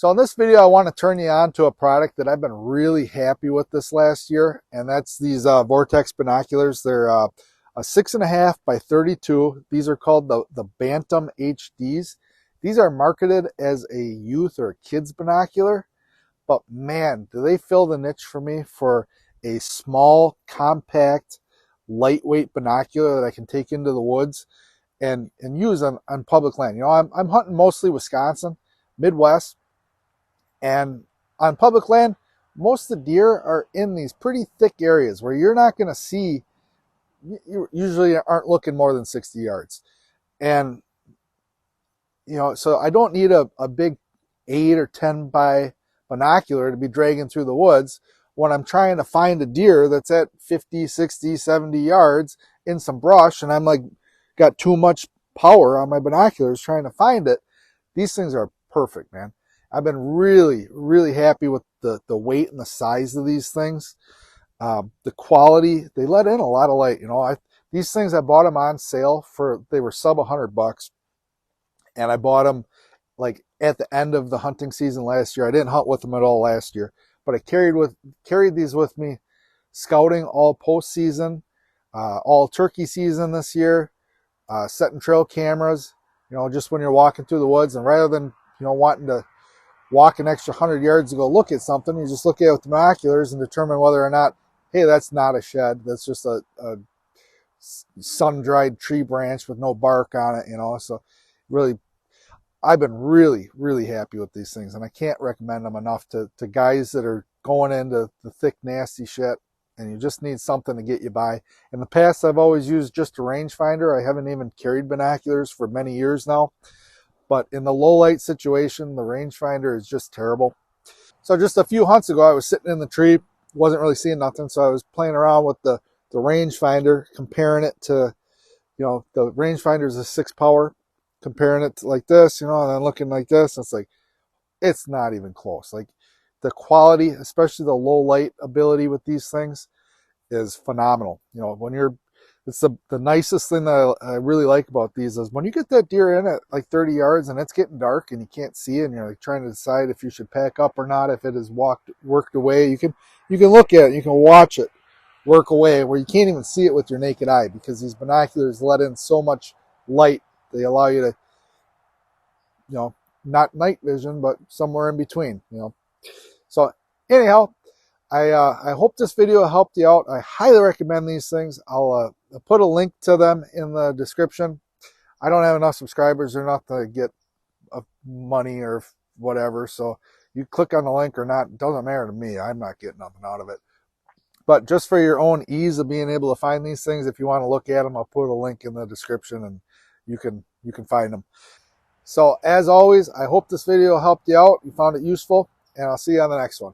So in this video, I want to turn you on to a product that I've been really happy with this last year, and that's these Vortex binoculars. They're a 6.5 by 32. These are called the Bantam HDs. These are marketed as a youth or a kid's binocular, but man, do they fill the niche for me for a small, compact, lightweight binocular that I can take into the woods and use on public land. You know, I'm hunting mostly Wisconsin, Midwest, and on public land, most of the deer are in these pretty thick areas where you're not going to see, you usually aren't looking more than 60 yards. And, you know, so I don't need a big 8 or 10 by binocular to be dragging through the woods when I'm trying to find a deer that's at 50, 60, 70 yards in some brush, and I'm like, got too much power on my binoculars trying to find it. These things are perfect, man. I've been really, really happy with the weight and the size of these things. The quality, they let in a lot of light. You know, these things, I bought them on sale they were sub $100, and I bought them like at the end of the hunting season last year. I didn't hunt with them at all last year, but I carried these with me scouting all postseason, all turkey season this year, setting trail cameras, you know, just when you're walking through the woods, and rather than, you know, wanting to walk an extra 100 yards to go look at something, you just look at it with the binoculars and determine whether or not, hey, that's not a shed, that's just a sun-dried tree branch with no bark on it, you know. So really, I've been really, really happy with these things, and I can't recommend them enough to guys that are going into the thick, nasty shit, and you just need something to get you by. In the past, I've always used just a rangefinder. I haven't even carried binoculars for many years now. But in the low light situation, the rangefinder is just terrible. So just a few hunts ago, I was sitting in the tree, wasn't really seeing nothing. So I was playing around with the rangefinder, comparing it to, you know, the rangefinder is a 6 power, comparing it to like this, you know, and then looking like this. It's like, it's not even close. Like the quality, especially the low light ability with these things, is phenomenal. You know, when you're, it's the nicest thing that I really like about these is when you get that deer in at like 30 yards and it's getting dark and you can't see it, and you're like trying to decide if you should pack up or not, if it has worked away. You can look at it, you can watch it work away where you can't even see it with your naked eye, because these binoculars let in so much light. They allow you to, you know, not night vision, but somewhere in between, you know. So anyhow, I hope this video helped you out. I highly recommend these things. I'll put a link to them in the description. I don't have enough subscribers or enough to get money or whatever, so you click on the link or not, it doesn't matter to me. I'm not getting nothing out of it. But just for your own ease of being able to find these things, if you want to look at them, I'll put a link in the description and you can find them. So as always, I hope this video helped you out, you found it useful, and I'll see you on the next one.